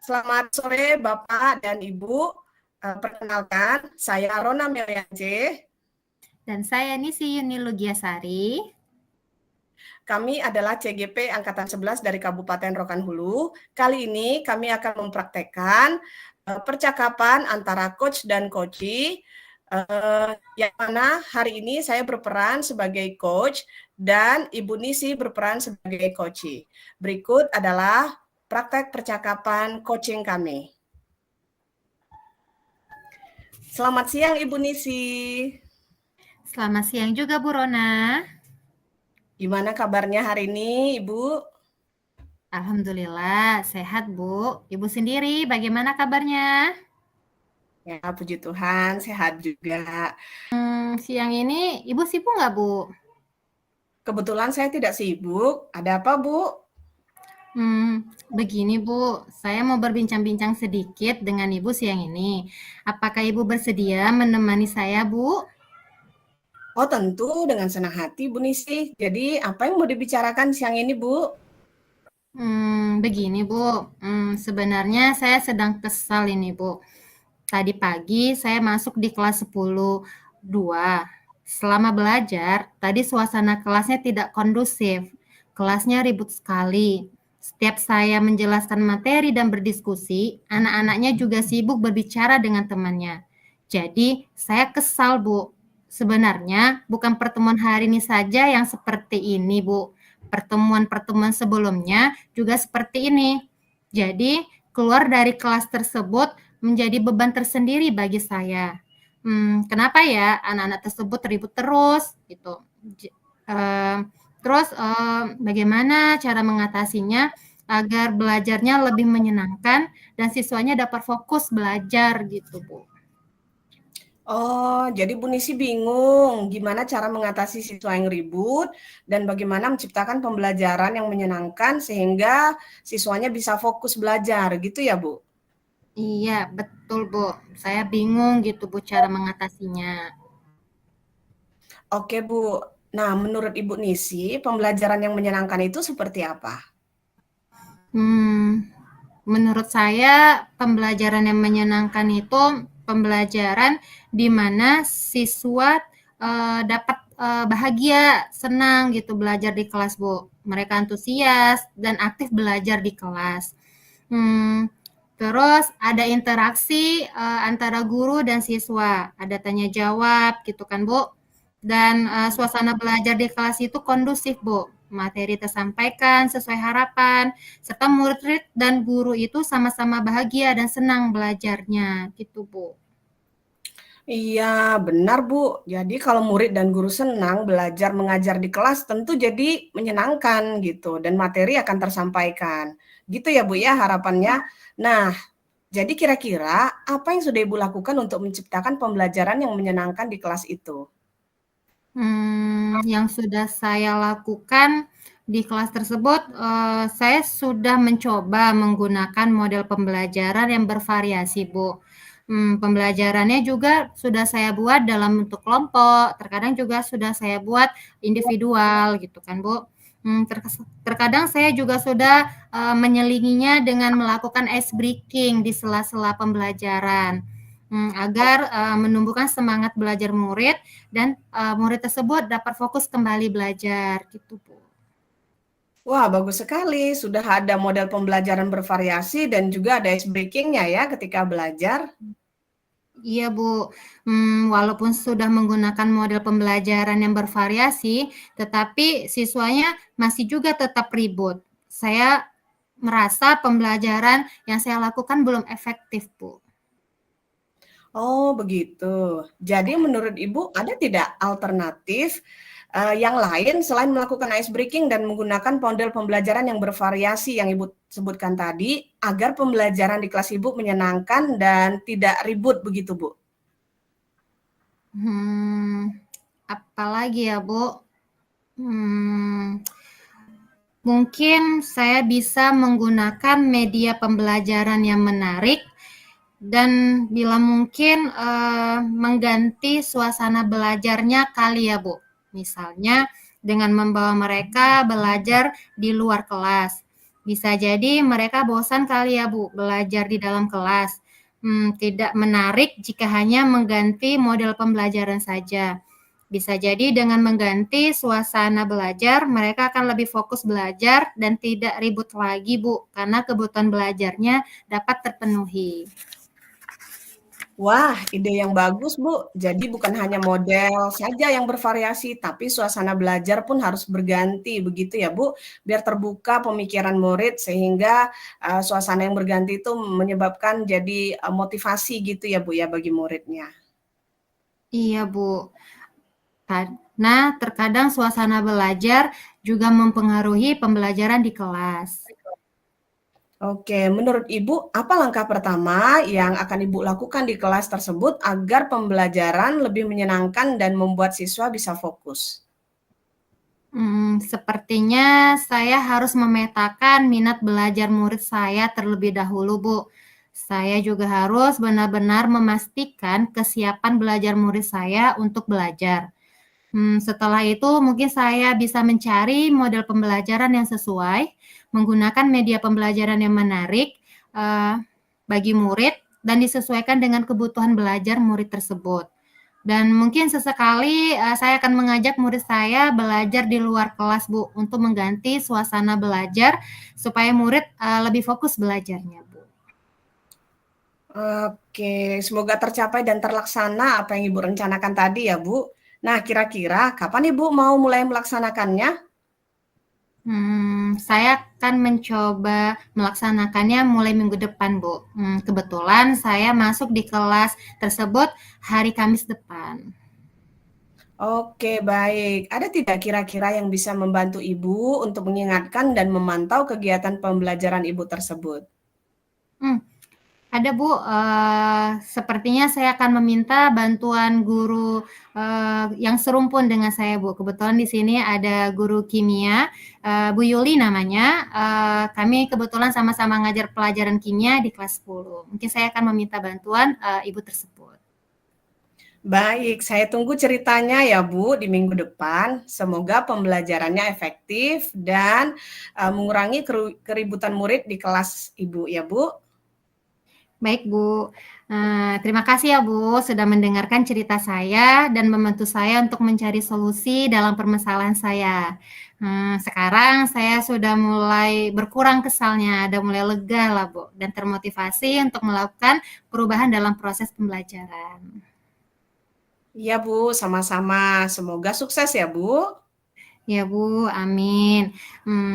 Selamat sore Bapak dan Ibu. Perkenalkan, saya Rona Meliance. Dan saya Nisi Yuni Lugiasari. Kami adalah CGP Angkatan 11 dari Kabupaten Rokan Hulu. Kali ini kami akan mempraktekkan percakapan antara coach dan coachee, yang mana hari ini saya berperan sebagai coach dan Ibu Nisi berperan sebagai coachee. Berikut adalah praktek percakapan coaching kami. Selamat siang Ibu Nisi. Selamat siang juga Bu Rona. Gimana kabarnya hari ini Ibu? Alhamdulillah sehat Bu. Ibu sendiri bagaimana kabarnya? Ya, puji Tuhan, sehat juga. Siang ini Ibu sibuk nggak Bu? Kebetulan saya tidak sibuk. Ada apa, Bu? Begini Bu, saya mau berbincang-bincang sedikit dengan Ibu siang ini. Apakah Ibu bersedia menemani saya Bu? Oh, tentu dengan senang hati, Bu Nisi. Jadi, apa yang mau dibicarakan siang ini, Bu? Begini Bu, sebenarnya saya sedang kesal ini Bu. Tadi pagi saya masuk di kelas 10-2. Selama belajar, tadi suasana kelasnya tidak kondusif. Kelasnya ribut sekali. Setiap saya menjelaskan materi dan berdiskusi, anak-anaknya juga sibuk berbicara dengan temannya. Jadi, saya kesal, Bu. Sebenarnya bukan pertemuan hari ini saja yang seperti ini, Bu. Pertemuan-pertemuan sebelumnya juga seperti ini. Jadi, keluar dari kelas tersebut menjadi beban tersendiri bagi saya. Kenapa ya anak-anak tersebut ribut terus gitu. Terus bagaimana cara mengatasinya agar belajarnya lebih menyenangkan dan siswanya dapat fokus belajar gitu, Bu. Oh, jadi Bu Nisi bingung gimana cara mengatasi siswa yang ribut dan bagaimana menciptakan pembelajaran yang menyenangkan sehingga siswanya bisa fokus belajar, gitu ya, Bu? Iya, betul, Bu. Saya bingung gitu, Bu, cara mengatasinya. Oke, Bu. Nah, menurut Ibu Nisi, pembelajaran yang menyenangkan itu seperti apa? Hmm, Menurut saya pembelajaran yang menyenangkan itu pembelajaran di mana siswa dapat bahagia, senang gitu belajar di kelas, Bu. Mereka antusias dan aktif belajar di kelas. Hmm, Terus ada interaksi antara guru dan siswa, ada tanya jawab gitu kan, Bu. Dan suasana belajar di kelas itu kondusif, Bu. Materi tersampaikan sesuai harapan, serta murid dan guru itu sama-sama bahagia dan senang belajarnya, gitu Bu. Iya, benar, Bu. Jadi kalau murid dan guru senang belajar mengajar di kelas tentu jadi menyenangkan gitu dan materi akan tersampaikan. Gitu ya, Bu ya harapannya. Nah, jadi kira-kira apa yang sudah Ibu lakukan untuk menciptakan pembelajaran yang menyenangkan di kelas itu? Yang sudah saya lakukan di kelas tersebut, saya sudah mencoba menggunakan model pembelajaran yang bervariasi, Bu. Pembelajarannya juga sudah saya buat dalam bentuk kelompok, terkadang juga sudah saya buat individual gitu kan, Bu. Terkadang saya juga sudah menyelinginya dengan melakukan ice breaking di sela-sela pembelajaran, agar menumbuhkan semangat belajar murid dan murid tersebut dapat fokus kembali belajar gitu, Bu. Wah, bagus sekali. Sudah ada model pembelajaran bervariasi dan juga ada ice breaking-nya ya ketika belajar. Iya, Bu. Walaupun sudah menggunakan model pembelajaran yang bervariasi, tetapi siswanya masih juga tetap ribut. Saya merasa pembelajaran yang saya lakukan belum efektif, Bu. Oh, begitu. Jadi menurut Ibu ada tidak alternatif yang lain selain melakukan ice breaking dan menggunakan model pembelajaran yang bervariasi yang Ibu sebutkan tadi agar pembelajaran di kelas Ibu menyenangkan dan tidak ribut begitu, Bu? Apalagi ya, Bu? Hmm, Mungkin saya bisa menggunakan media pembelajaran yang menarik dan bila mungkin mengganti suasana belajarnya kali ya, Bu. Misalnya dengan membawa mereka belajar di luar kelas. Bisa jadi mereka bosan kali ya Bu, belajar di dalam kelas. Tidak menarik jika hanya mengganti model pembelajaran saja. Bisa jadi dengan mengganti suasana belajar, mereka akan lebih fokus belajar dan tidak ribut lagi, Bu, karena kebutuhan belajarnya dapat terpenuhi. Wah, ide yang bagus, Bu. Jadi bukan hanya model saja yang bervariasi, tapi suasana belajar pun harus berganti, begitu ya, Bu? Biar terbuka pemikiran murid sehingga suasana yang berganti itu menyebabkan jadi motivasi gitu ya, Bu ya, bagi muridnya. Iya, Bu. Karena terkadang suasana belajar juga mempengaruhi pembelajaran di kelas. Oke, menurut Ibu, apa langkah pertama yang akan Ibu lakukan di kelas tersebut agar pembelajaran lebih menyenangkan dan membuat siswa bisa fokus? Sepertinya saya harus memetakan minat belajar murid saya terlebih dahulu, Bu. Saya juga harus benar-benar memastikan kesiapan belajar murid saya untuk belajar. Setelah itu mungkin saya bisa mencari model pembelajaran yang sesuai, menggunakan media pembelajaran yang menarik bagi murid dan disesuaikan dengan kebutuhan belajar murid tersebut. Dan mungkin sesekali saya akan mengajak murid saya belajar di luar kelas, Bu, untuk mengganti suasana belajar supaya murid lebih fokus belajarnya, Bu. Oke, semoga tercapai dan terlaksana apa yang Ibu rencanakan tadi ya, Bu. Nah, kira-kira kapan Ibu mau mulai melaksanakannya? Saya akan mencoba melaksanakannya mulai minggu depan, Bu. Kebetulan saya masuk di kelas tersebut hari Kamis depan. Oke, baik. Ada tidak kira-kira yang bisa membantu Ibu untuk mengingatkan dan memantau kegiatan pembelajaran Ibu tersebut? Hmm, Ada Bu, sepertinya saya akan meminta bantuan guru yang serumpun dengan saya Bu. Kebetulan di sini ada guru kimia, Bu Yuli namanya. Kami kebetulan sama-sama ngajar pelajaran kimia di kelas 10. Mungkin saya akan meminta bantuan Ibu tersebut. Baik, saya tunggu ceritanya ya Bu di minggu depan. Semoga pembelajarannya efektif dan mengurangi keributan murid di kelas Ibu ya Bu. Baik Bu, terima kasih ya Bu sudah mendengarkan cerita saya dan membantu saya untuk mencari solusi dalam permasalahan saya. Sekarang saya sudah mulai berkurang kesalnya, udah mulai lega lah Bu, dan termotivasi untuk melakukan perubahan dalam proses pembelajaran. Iya Bu, sama-sama. Semoga sukses ya Bu. Ya Bu, amin.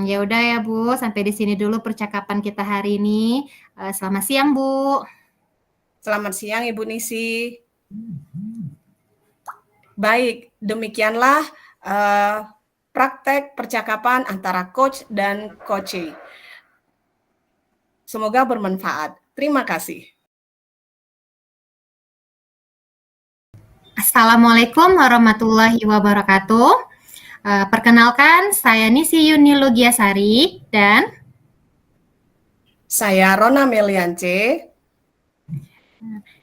Ya udah ya Bu, sampai di sini dulu percakapan kita hari ini. Selamat siang Bu. Selamat siang Ibu Nisi. Baik, demikianlah praktek percakapan antara coach dan coachee. Semoga bermanfaat. Terima kasih. Assalamualaikum warahmatullahi wabarakatuh. Perkenalkan, saya Nisi Yuni Lugiasari dan Saya Rona Meliance.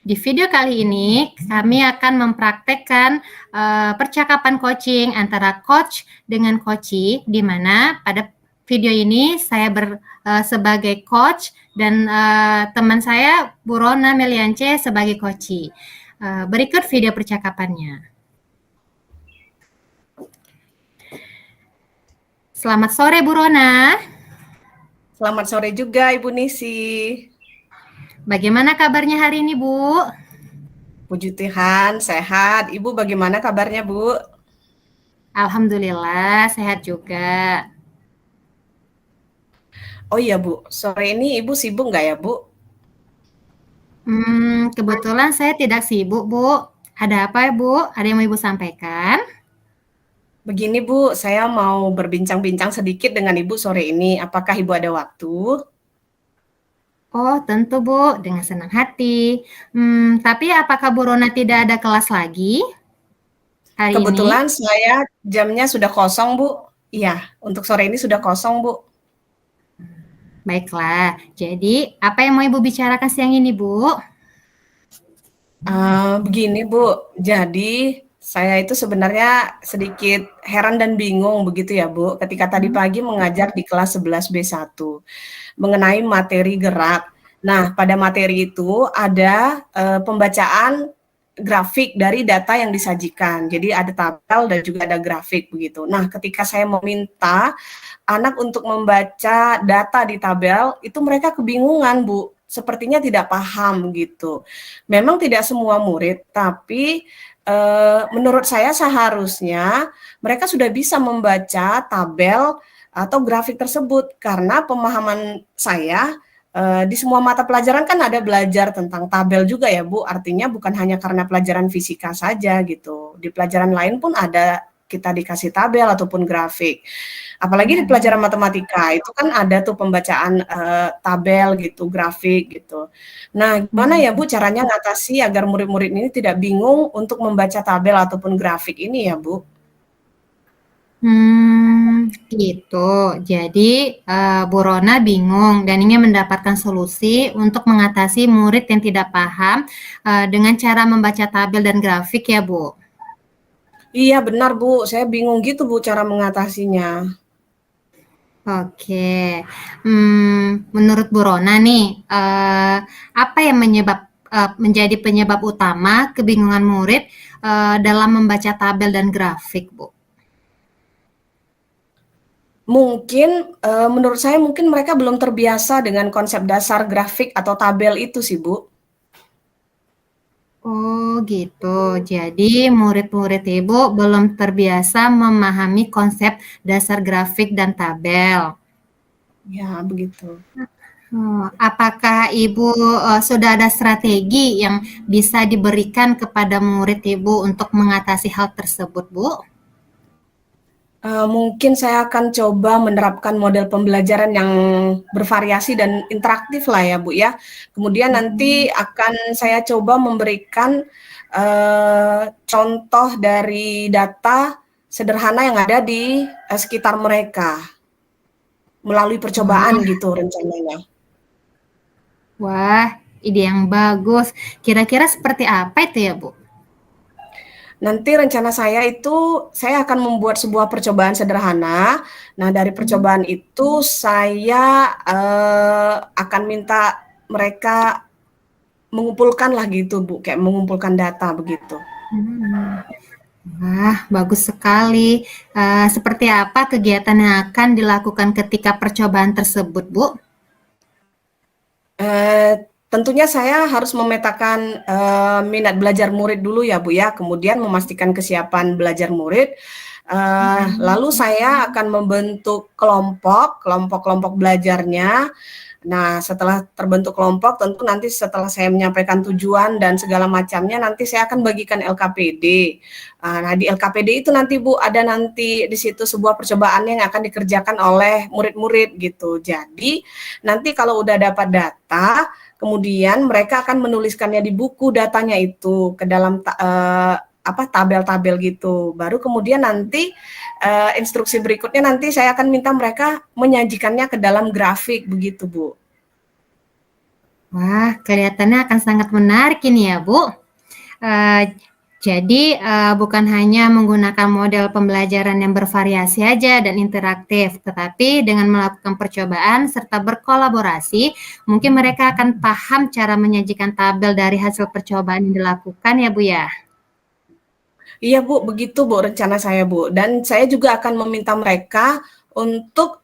di video kali ini kami akan mempraktekkan percakapan coaching antara coach dengan coachee, di mana pada video ini saya sebagai coach dan teman saya Bu Rona Meliance sebagai coachee. Berikut video percakapannya. Selamat sore Bu Rona. Selamat sore juga Ibu Nisi. Bagaimana kabarnya hari ini Bu? Puji Tuhan, sehat. Ibu bagaimana kabarnya Bu? Alhamdulillah sehat juga. Oh iya Bu, sore ini Ibu sibuk nggak ya Bu? Kebetulan saya tidak sibuk Bu. Ada apa ya Bu? Ada yang mau Ibu sampaikan? Begini Bu, saya mau berbincang-bincang sedikit dengan Ibu sore ini. Apakah Ibu ada waktu? Oh tentu Bu, dengan senang hati. Tapi apakah Bu Rona tidak ada kelas lagi hari ini? Kebetulan saya jamnya sudah kosong Bu. Iya, untuk sore ini sudah kosong Bu. Baiklah, jadi apa yang mau Ibu bicarakan siang ini Bu? Begini Bu, jadi Saya itu sebenarnya sedikit heran dan bingung begitu ya Bu, ketika tadi pagi mengajar di kelas 11B1 mengenai materi gerak. Nah, pada materi itu ada pembacaan grafik dari data yang disajikan. Jadi ada tabel dan juga ada grafik begitu. Nah, ketika saya meminta anak untuk membaca data di tabel, itu mereka kebingungan, Bu. Sepertinya tidak paham gitu. Memang tidak semua murid, tapi menurut saya seharusnya mereka sudah bisa membaca tabel atau grafik tersebut karena pemahaman saya di semua mata pelajaran kan ada belajar tentang tabel juga ya Bu, artinya bukan hanya karena pelajaran fisika saja gitu. Di pelajaran lain pun ada kita dikasih tabel ataupun grafik. Apalagi di pelajaran matematika itu kan ada tuh pembacaan tabel gitu, grafik gitu. Nah, gimana ya Bu caranya ngatasi agar murid-murid ini tidak bingung untuk membaca tabel ataupun grafik ini ya Bu? Gitu. Jadi, Bu Rona bingung dan ingin mendapatkan solusi untuk mengatasi murid yang tidak paham, dengan cara membaca tabel dan grafik ya, Bu? Iya benar Bu, saya bingung gitu Bu cara mengatasinya. Oke. Menurut Bu Rona nih, apa yang menjadi penyebab utama kebingungan murid, dalam membaca tabel dan grafik, Bu? Mungkin, menurut saya mungkin mereka belum terbiasa dengan konsep dasar grafik atau tabel itu sih Bu. Oh gitu. Jadi murid-murid Ibu belum terbiasa memahami konsep dasar grafik dan tabel. Ya begitu. Apakah Ibu sudah ada strategi yang bisa diberikan kepada murid Ibu untuk mengatasi hal tersebut, Bu? Mungkin saya akan coba menerapkan model pembelajaran yang bervariasi dan interaktif lah ya Bu ya. Kemudian nanti akan saya coba memberikan contoh dari data sederhana yang ada di sekitar mereka melalui percobaan Wah, gitu rencananya. wah, ide yang bagus. Kira-kira seperti apa itu ya, Bu? Nanti rencana saya itu, saya akan membuat sebuah percobaan sederhana. Nah, dari percobaan itu saya akan minta mereka mengumpulkan lah gitu, Bu, kayak mengumpulkan data begitu. Hmm. Wah, bagus sekali. Seperti apa kegiatan yang akan dilakukan ketika percobaan tersebut, Bu? Tentunya saya harus memetakan minat belajar murid dulu ya Bu ya, kemudian memastikan kesiapan belajar murid. Lalu saya akan membentuk kelompok-kelompok belajarnya. Nah, setelah terbentuk kelompok, tentu nanti setelah saya menyampaikan tujuan dan segala macamnya, nanti saya akan bagikan LKPD. Nah, di LKPD itu nanti Bu, ada nanti di situ sebuah percobaan yang akan dikerjakan oleh murid-murid gitu. Jadi, nanti kalau udah dapat data, kemudian mereka akan menuliskannya di buku datanya itu ke dalam tabel-tabel gitu. Baru kemudian nanti instruksi berikutnya nanti saya akan minta mereka menyajikannya ke dalam grafik begitu, Bu. Wah, kelihatannya akan sangat menarik ini ya, Bu. Jadi, bukan hanya menggunakan model pembelajaran yang bervariasi aja dan interaktif, tetapi dengan melakukan percobaan serta berkolaborasi, mungkin mereka akan paham cara menyajikan tabel dari hasil percobaan yang dilakukan ya, Bu, ya? Iya Bu, begitu Bu rencana saya Bu. Dan saya juga akan meminta mereka untuk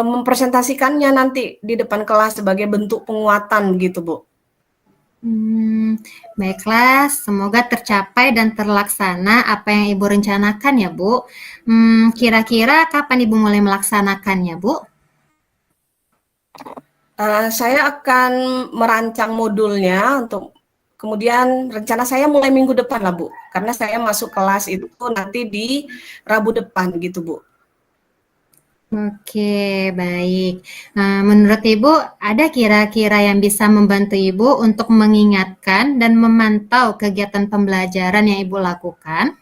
mempresentasikannya nanti di depan kelas sebagai bentuk penguatan gitu Bu. Baiklah, semoga tercapai dan terlaksana apa yang Ibu rencanakan ya, Bu. Kira-kira kapan Ibu mulai melaksanakannya, Bu? Saya akan merancang modulnya untuk kemudian rencana saya mulai minggu depan lah Bu, karena saya masuk kelas itu nanti di Rabu depan gitu Bu. Oke, baik. Menurut Ibu, ada kira-kira yang bisa membantu Ibu untuk mengingatkan dan memantau kegiatan pembelajaran yang Ibu lakukan?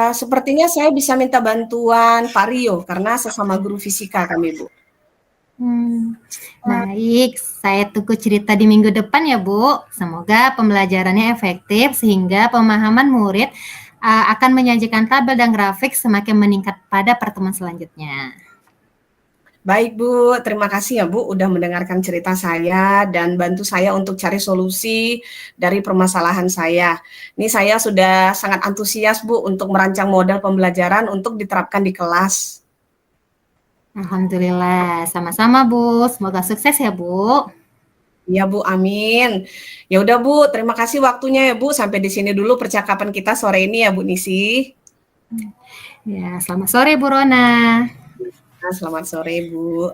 Sepertinya saya bisa minta bantuan Pak Rio karena sesama guru fisika kami Bu. Baik, saya tunggu cerita di minggu depan ya, Bu. Semoga pembelajarannya efektif sehingga pemahaman murid akan menyajikan tabel dan grafik semakin meningkat pada pertemuan selanjutnya. Baik Bu, terima kasih ya Bu udah mendengarkan cerita saya dan bantu saya untuk cari solusi dari permasalahan saya. Ini saya sudah sangat antusias Bu untuk merancang model pembelajaran untuk diterapkan di kelas. Alhamdulillah, sama-sama Bu. Semoga sukses ya Bu. Iya Bu, amin. Ya udah Bu, terima kasih waktunya ya Bu. Sampai di sini dulu percakapan kita sore ini ya Bu Nisi. Ya, selamat sore Bu Rona. Nah, selamat sore Bu.